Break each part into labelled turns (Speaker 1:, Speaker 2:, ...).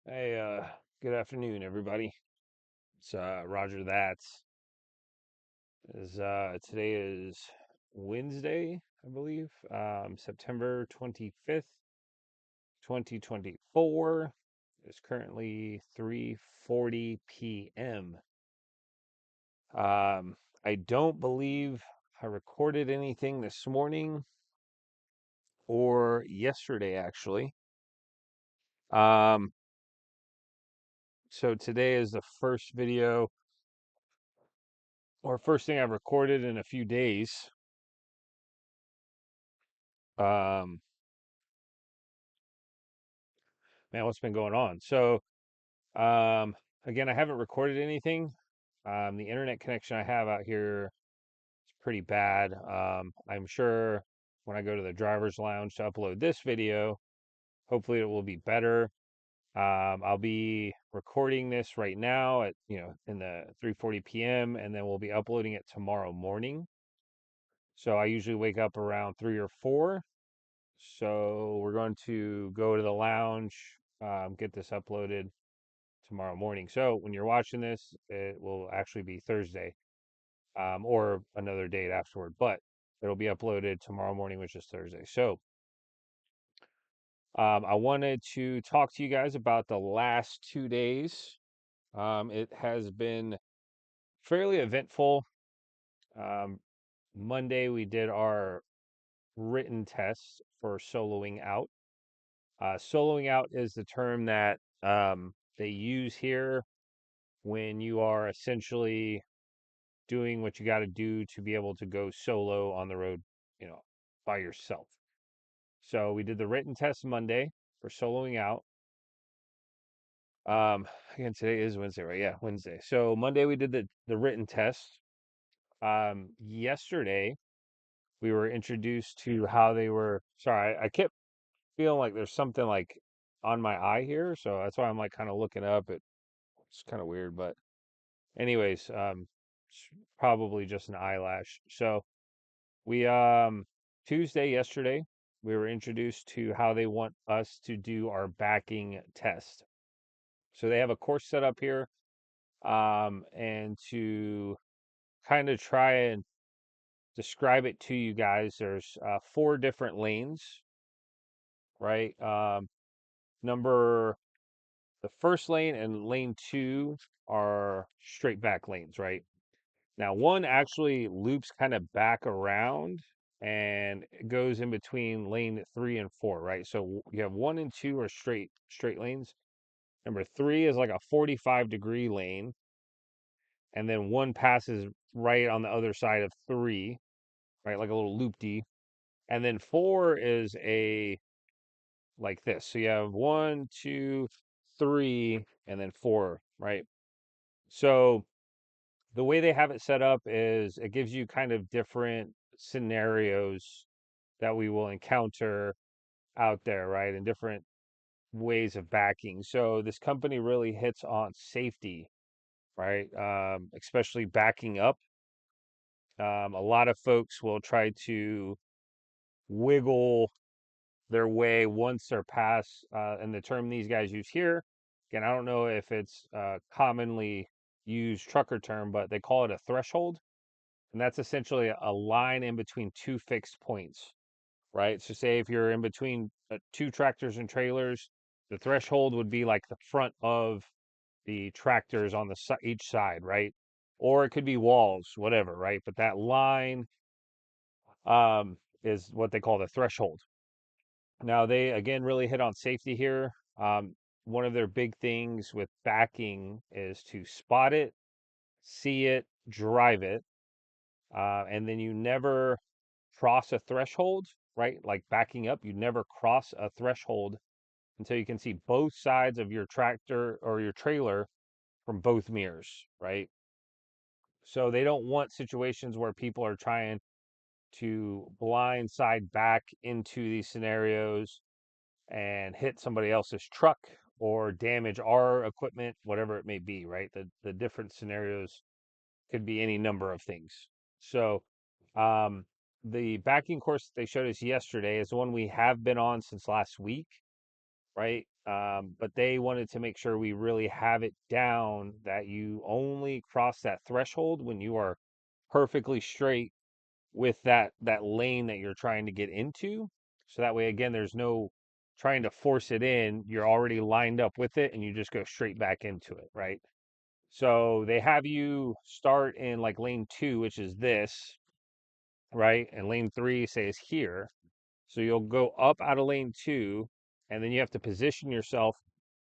Speaker 1: Hey, good afternoon, everybody. It's Roger That's. Today is Wednesday, I believe, September 25th, 2024. It's currently 3:40 p.m. I don't believe I recorded anything this morning or yesterday, actually. Um, so today is the first video or first thing I've recorded in a few days. Um, Man, what's been going on? Um, again, I haven't recorded anything. The internet connection I have out here is pretty bad. I'm sure when I go to the driver's lounge to upload this video, hopefully it will be better. I'll be recording this right now at, in the 3:40 p.m. and then we'll be uploading it tomorrow morning. So I usually wake up around 3 or 4. So we're going to go to the lounge, get this uploaded tomorrow morning. So when you're watching this, it will actually be Thursday, or another date afterward, but it'll be uploaded tomorrow morning, which is Thursday. So I wanted to talk to you guys about the last 2 days. It has been fairly eventful. Um, Monday, we did our written test for soloing out. Soloing out is the term that they use here when you are essentially doing what you got to do to be able to go solo on the road, you know, by yourself. So we did the written test Monday for soloing out. Again, today is Wednesday, right? Yeah, Wednesday. So Monday we did the written test. Yesterday we were introduced to how they were. Sorry, I kept feeling like there's something like on my eye here, so that's why I'm like kind of looking up. It's kind of weird, but anyways, it's probably just an eyelash. So we Tuesday yesterday, we were introduced to how they want us to do our backing test. So they have a course set up here, and to kind of try and describe it to you guys, there's 4 different lanes, right? Number the first lane and lane two are straight back lanes, right? Now, one actually loops kind of back around and it goes in between lane 3 and 4, right? So you have 1 and 2 are straight lanes. Number 3 is like a 45-degree lane, and then one passes right on the other side of 3, right? Like a little loop-de. And then 4 is a like this. So you have 1, 2, 3, and then 4, right? So the way they have it set up is it gives you kind of different scenarios that we will encounter out there, right? And different ways of backing. So this company really hits on safety, right? Especially backing up. A lot of folks will try to wiggle their way once they're past, and the term these guys use here, again, I don't know if it's commonly used trucker term, but they call it a threshold. And that's essentially a line in between two fixed points, right? So say if you're in between two tractors and trailers, the threshold would be like the front of the tractors on the each side, right? Or it could be walls, whatever, right? But that line is what they call the threshold. Now they again really hit on safety here. One of their big things with backing is to spot it, see it, drive it, and then you never cross a threshold, right? Like backing up, you never cross a threshold until you can see both sides of your tractor or your trailer from both mirrors, right? So they don't want situations where people are trying to blindside back into these scenarios and hit somebody else's truck or damage our equipment, whatever it may be, right? The different scenarios could be any number of things. So, um, the backing course they showed us yesterday is the one we have been on since last week. right? But they wanted to make sure we really have it down that you only cross that threshold when you are perfectly straight with that lane that you're trying to get into. So that way, again, there's no trying to force it in. You're already lined up with it, and you just go straight back into it, right? So they have you start in like lane two, which is this, right? And lane three, say, is here. So you'll go up out of lane two, and then you have to position yourself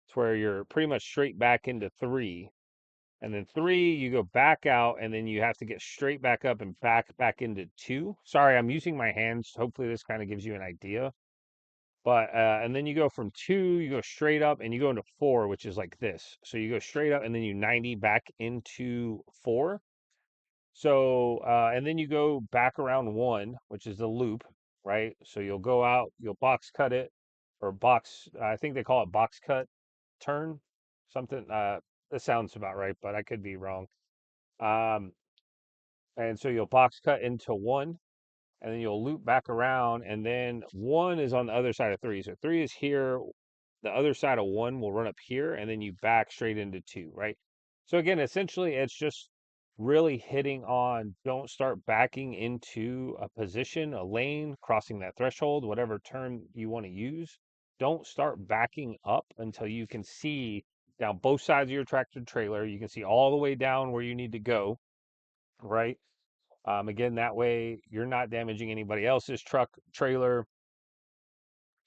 Speaker 1: to where you're pretty much straight back into three. And then three, you go back out, and then you have to get straight back up and back into two. Sorry, I'm using my hands. Hopefully, this kind of gives you an idea. But and then you go from two, you go straight up, and you go into four, which is like this. So you go straight up, and then you 90 back into four. So, and then you go back around one, which is the loop, right? So you'll go out, you'll box cut it, or box, I think they call it box cut turn, something. That sounds about right, but I could be wrong. Um, and so you'll box cut into one, and then you'll loop back around, and then one is on the other side of three. So three is here, the other side of one will run up here, and then you back straight into two, right? So again, essentially, it's just really hitting on don't start backing into a position, a lane, crossing that threshold, whatever term you want to use. Don't start backing up until you can see down both sides of your tractor trailer. You can see all the way down where you need to go, right? Again, that way you're not damaging anybody else's truck, trailer,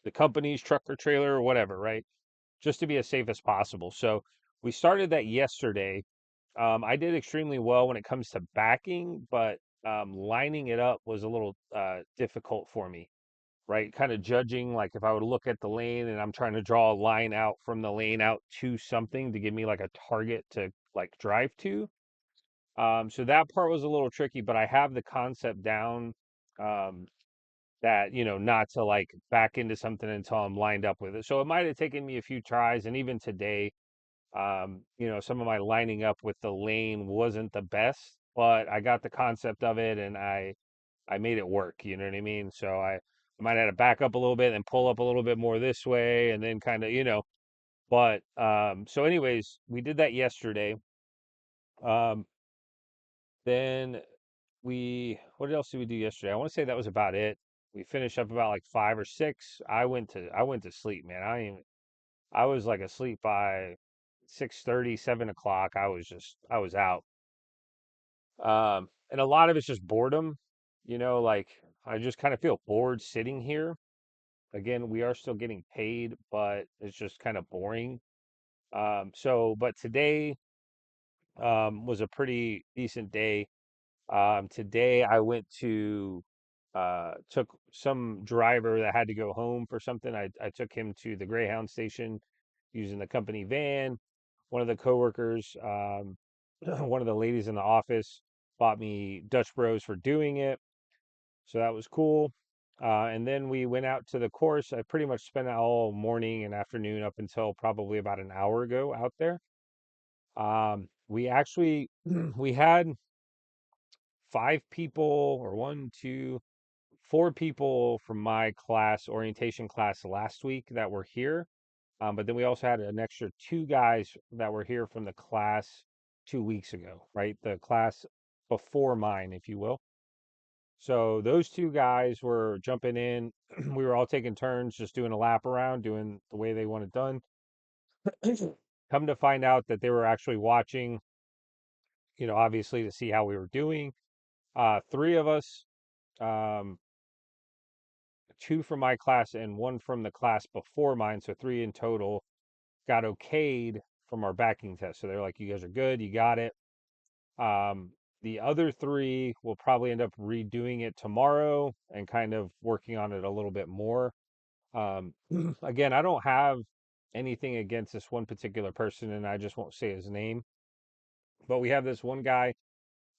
Speaker 1: the company's truck or trailer, or whatever, right? Just to be as safe as possible. So we started that yesterday. I did extremely well when it comes to backing, but lining it up was a little difficult for me, right? Kind of judging, like if I would look at the lane and I'm trying to draw a line out from the lane out to something to give me like a target to like drive to. So that part was a little tricky, but I have the concept down. Um, that, not to like back into something until I'm lined up with it. So it might have taken me a few tries, and even today, some of my lining up with the lane wasn't the best, but I got the concept of it, and I made it work. You know what I mean? So I might have to back up a little bit and pull up a little bit more this way, and then kind of, But so anyways, we did that yesterday. Um, then what else did we do yesterday? I want to say that was about it. We finished up about like 5 or 6. I went to sleep, man. I was like asleep by 6:30, 7 o'clock. I was out. And a lot of it's just boredom, like I just kind of feel bored sitting here. Again, we are still getting paid, but it's just kind of boring. But today was a pretty decent day. Today I went to took some driver that had to go home for something. I took him to the Greyhound station using the company van. One of the coworkers, one of the ladies in the office bought me Dutch Bros for doing it. So that was cool. And then we went out to the course. I pretty much spent all morning and afternoon up until probably about an hour ago out there. We actually we had 5 people, or one, two, 4 people from my class, orientation class last week that were here. But then we also had an extra 2 guys that were here from the class 2 weeks ago, right? The class before mine, if you will. So those 2 guys were jumping in. We were all taking turns, just doing a lap around, doing the way they want it done. Come to find out that they were actually watching, obviously to see how we were doing. 3 of us, um, 2 from my class and 1 from the class before mine, so 3 in total, got okayed from our backing test. So they're like, "You guys are good, you got it." The other 3 will probably end up redoing it tomorrow and kind of working on it a little bit more. Again, I don't have anything against this one particular person, and I just won't say his name. But we have this one guy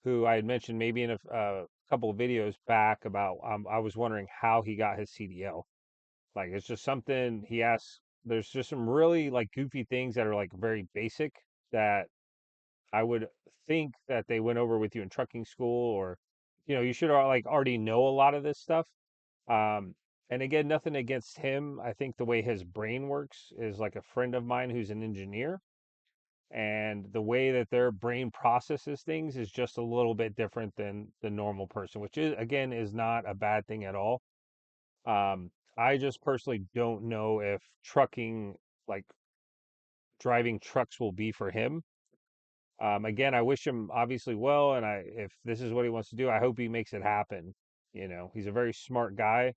Speaker 1: who I had mentioned maybe in a couple of videos back about. I was wondering how he got his CDL. Like it's just something he asks. There's just some really like goofy things that are like very basic that I would think that they went over with you in trucking school, or you should like already know a lot of this stuff. Um, And again, nothing against him. I think the way his brain works is like a friend of mine who's an engineer, and the way that their brain processes things is just a little bit different than the normal person, which is again is not a bad thing at all. I just personally don't know if trucking, like driving trucks, will be for him. Again, I wish him obviously well, and if this is what he wants to do, I hope he makes it happen. He's a very smart guy,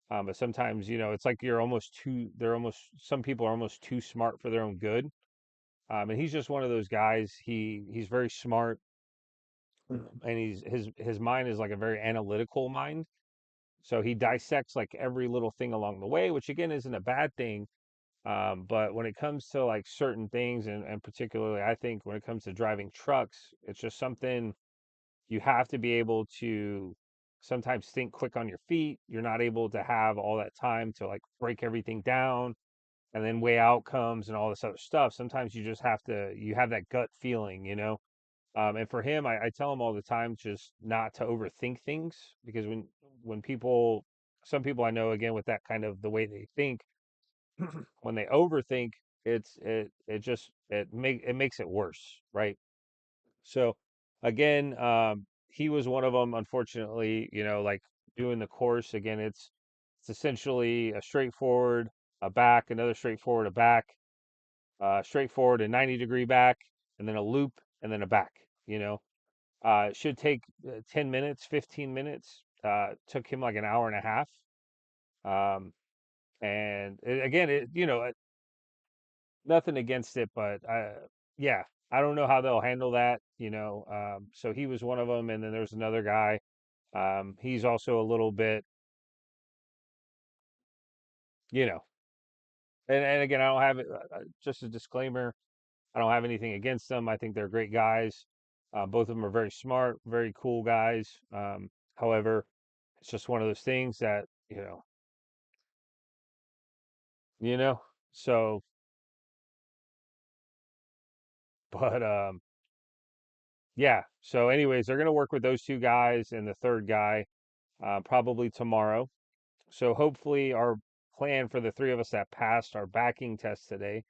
Speaker 1: but sometimes, it's like you're almost too. Some people are almost too smart for their own good. And he's just one of those guys. He's very smart, and his mind is like a very analytical mind. So he dissects like every little thing along the way, which again isn't a bad thing. But when it comes to like certain things, and particularly, I think when it comes to driving trucks, it's just something you have to be able to sometimes think quick on your feet. You're not able to have all that time to like break everything down and then weigh outcomes and all this other stuff. Sometimes you just you have that gut feeling. And for him, I tell him all the time just not to overthink things, because when some people I know, again, with that kind of the way they think, when they overthink, it makes it worse, right? So again, he was one of them. Unfortunately, like doing the course again, it's essentially a straightforward, a back, another straightforward, a back, straightforward, a 90-degree back, and then a loop, and then a back. It should take 10 minutes, 15 minutes. Took him like an hour and a half. Um, and again, nothing against it, but yeah, I don't know how they'll handle that. So he was one of them, and then there's another guy. He's also a little bit, you know, and again, I don't have it. Just a disclaimer: I don't have anything against them. I think they're great guys. Both of them are very smart, very cool guys. However, it's just one of those things that you know. So, but yeah. So, anyways, they're gonna work with those two guys and the third guy probably tomorrow. So hopefully our plan for the three of us that passed our backing test today,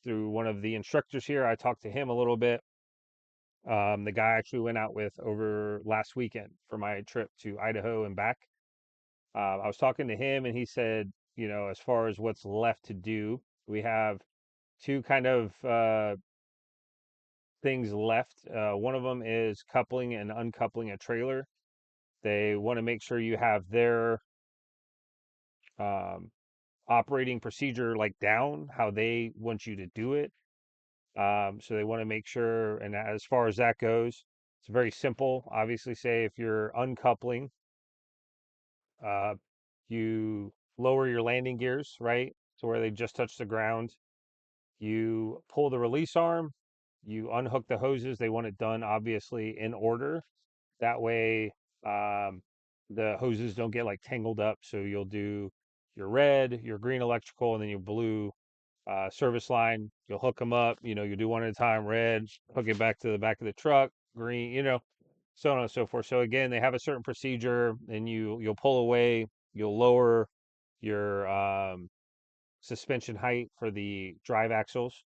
Speaker 1: through one of the instructors here, I talked to him a little bit. The guy I actually went out with over last weekend for my trip to Idaho and back. I was talking to him, and he said, as far as what's left to do, we have two kind of things left. One of them is coupling and uncoupling a trailer. They want to make sure you have their um, operating procedure like down, how they want you to do it. So they want to make sure, and as far as that goes, it's very simple. Obviously, say if you're uncoupling, uh, you lower your landing gears, right? To where they just touch the ground. You pull the release arm, you unhook the hoses. They want it done obviously in order. That way, um, the hoses don't get like tangled up. So you'll do your red, your green electrical, and then your blue service line. You'll hook them up. You do one at a time. Red, hook it back to the back of the truck. Green, so on and so forth. So again, they have a certain procedure, and you'll pull away. You'll lower your suspension height for the drive axles,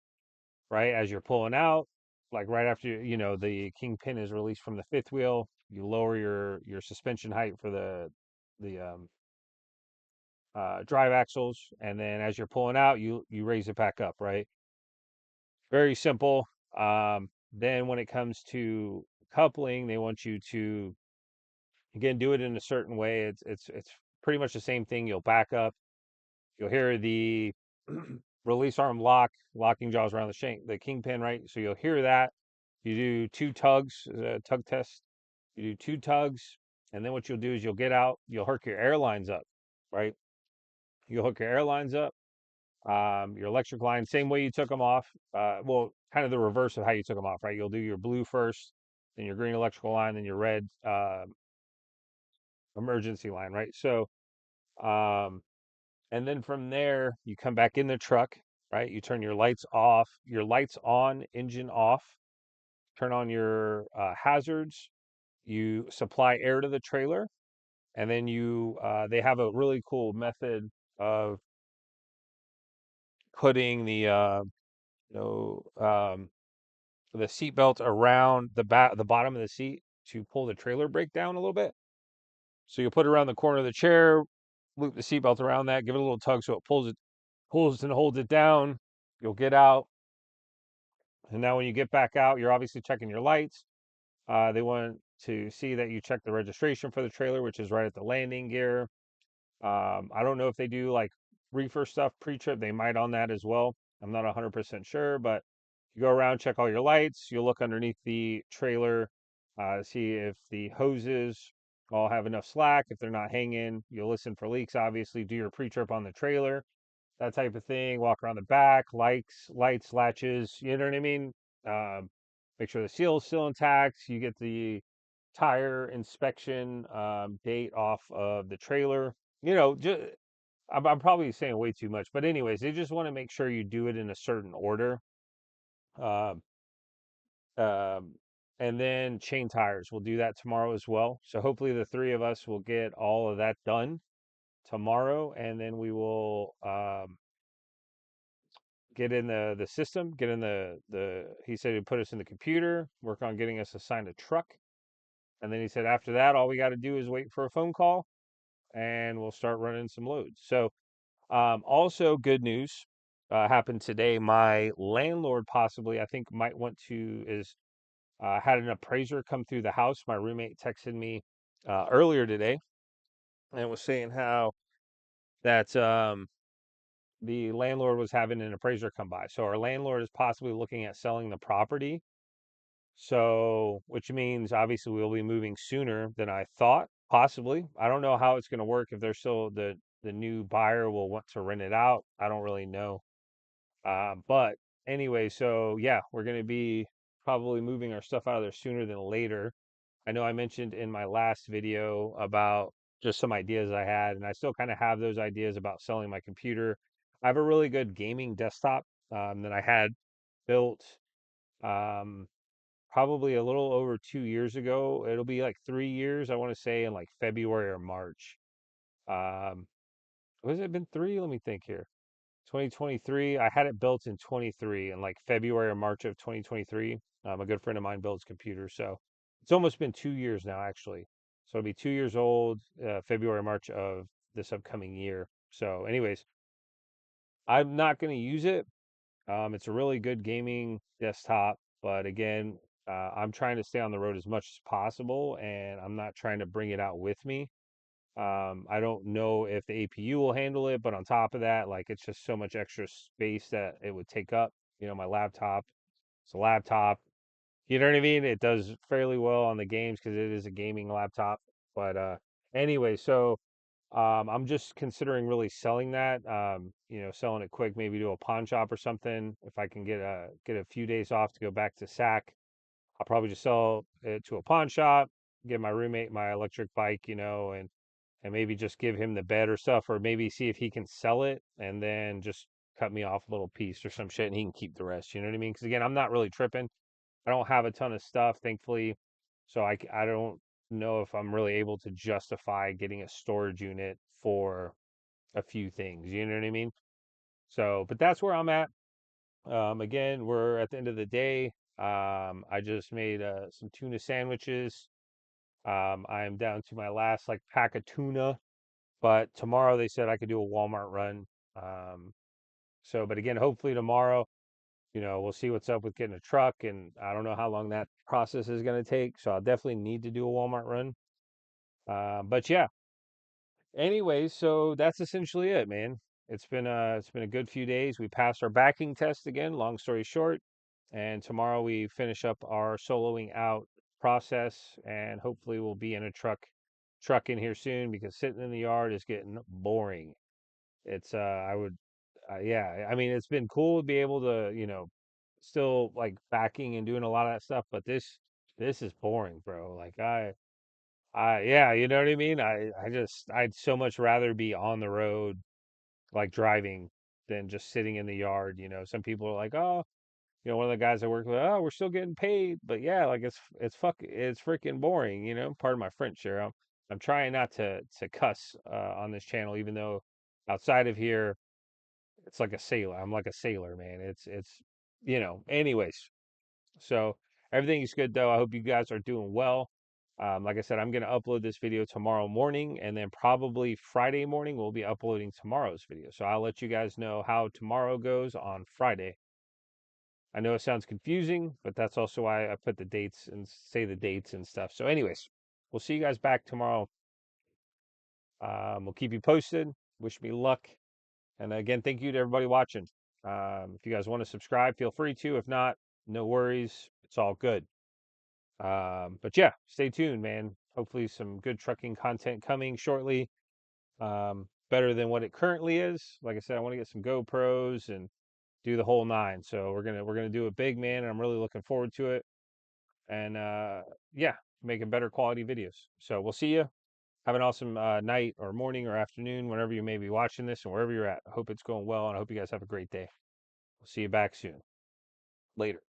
Speaker 1: right? As you're pulling out, like right after the kingpin is released from the fifth wheel, you lower your suspension height for the drive axles, and then as you're pulling out, you raise it back up, right? Very simple. Then when it comes to coupling, they want you to again do it in a certain way. It's pretty much the same thing. You'll back up. You'll hear the release arm locking jaws around the kingpin, right? So you'll hear that. You do two tugs, tug test. You do two tugs, and then what you'll do is you'll get out. You'll hook your airlines up, right? You'll hook your airlines up. Your electric line, same way you took them off. Well, kind of the reverse of how you took them off, right? You'll do your blue first, then your green electrical line, then your red emergency line, right? So, um, and then from there, you come back in the truck, right? You turn your lights off, your lights on, engine off, turn on your hazards, you supply air to the trailer, and then they have a really cool method of putting you know, the seat belt around the bottom of the seat to pull the trailer brake down a little bit. So you'll put it around the corner of the chair, loop the seat belt around that, give it a little tug so it pulls and holds it down. You'll get out, and now when you get back out, you're obviously checking your lights. They want to see that you check the registration for the trailer, which is right at the landing gear. I don't know if they do like reefer stuff pre-trip. They might on that as well. I'm not 100% sure, but you go around, check all your lights. You'll look underneath the trailer, see if the hoses all have enough slack. If they're not hanging, you'll listen for leaks, obviously. Do your pre-trip on the trailer, that type of thing. Walk around the back, lights, latches. You know what I mean? Um, make sure the seal's still intact. You get the tire inspection date off of the trailer. You know, I'm probably saying way too much, but anyways, they just want to make sure you do it in a certain order. Um, um, and then chain tires. We'll do that tomorrow as well. So hopefully the three of us will get all of that done tomorrow, and then we will get in the system, get in the. He said he'd put us in the computer, work on getting us assigned a truck, and then he said after that, all we got to do is wait for a phone call, and we'll start running some loads. So also, good news happened today. My landlord possibly, I think, might want to is had an appraiser come through the house. My roommate texted me earlier today and was saying how that the landlord was having an appraiser come by. So our landlord is possibly looking at selling the property. So, which means obviously we'll be moving sooner than I thought, possibly. I don't know how it's going to work if they're still the new buyer will want to rent it out. I don't really know. But anyway, so yeah, we're going to be probably moving our stuff out of there sooner than later. I know I mentioned in my last video about just some ideas I had, and I still kind of have those ideas about selling my computer. I have a really good gaming desktop that I had built um, probably a little over 2 years ago. It'll be like 3 years, I want to say, in like February or March. Um, has it been three? Let me think here. 2023. I had it built in 23 in like February or March of 2023. A good friend of mine builds computers, so it's almost been 2 years now, actually. So it'll be 2 years old, February, March of this upcoming year. So, anyways, I'm not going to use it. It's a really good gaming desktop, but again, I'm trying to stay on the road as much as possible, and I'm not trying to bring it out with me. I don't know if the APU will handle it, but on top of that, like it's just so much extra space that it would take up. My laptop, it's a laptop. You know what I mean? It does fairly well on the games because it is a gaming laptop. But anyway, so I'm just considering really selling that. Selling it quick, maybe to a pawn shop or something. If I can get a few days off to go back to SAC, I'll probably just sell it to a pawn shop, give my roommate my electric bike, and maybe just give him the bed or stuff, or maybe see if he can sell it and then just cut me off a little piece or some shit and he can keep the rest. You know what I mean? Because again, I'm not really tripping. I don't have a ton of stuff, thankfully. So I don't know if I'm really able to justify getting a storage unit for a few things. You know what I mean? So, but that's where I'm at. Again, we're at the end of the day. I just made some tuna sandwiches. I am down to my last like pack of tuna, but tomorrow they said I could do a Walmart run. Um, but again, hopefully tomorrow, we'll see what's up with getting a truck, and I don't know how long that process is going to take. So I'll definitely need to do a Walmart run. But yeah, anyways, so that's essentially it, man. It's been a good few days. We passed our backing test again, long story short, and tomorrow we finish up our soloing out process, and hopefully we'll be in a truck in here soon because sitting in the yard is getting boring. It's I would yeah, I mean it's been cool to be able to, still like backing and doing a lot of that stuff, but this is boring, bro. Like yeah, you know what I mean? I'd so much rather be on the road, like driving, than just sitting in the yard. Some people are like, oh, one of the guys I work with, oh, we're still getting paid, but yeah, like it's freaking boring. Pardon my French, Cheryl. I'm trying not to cuss on this channel, even though outside of here it's like a sailor. I'm like a sailor, man. It's Anyways, so everything is good though. I hope you guys are doing well. Like I said, I'm gonna upload this video tomorrow morning, and then probably Friday morning we'll be uploading tomorrow's video. So I'll let you guys know how tomorrow goes on Friday. I know it sounds confusing, but that's also why I put the dates and say the dates and stuff. So, anyways, we'll see you guys back tomorrow. We'll keep you posted. Wish me luck. And again, thank you to everybody watching. If you guys want to subscribe, feel free to. If not, no worries. It's all good. But yeah, stay tuned, man. Hopefully, some good trucking content coming shortly. Better than what it currently is. Like I said, I want to get some GoPros and do the whole nine. So we're gonna do it big, man, and I'm really looking forward to it. And yeah, making better quality videos. So we'll see you. Have an awesome night or morning or afternoon, whenever you may be watching this and wherever you're at. I hope it's going well, and I hope you guys have a great day. We'll see you back soon. Later.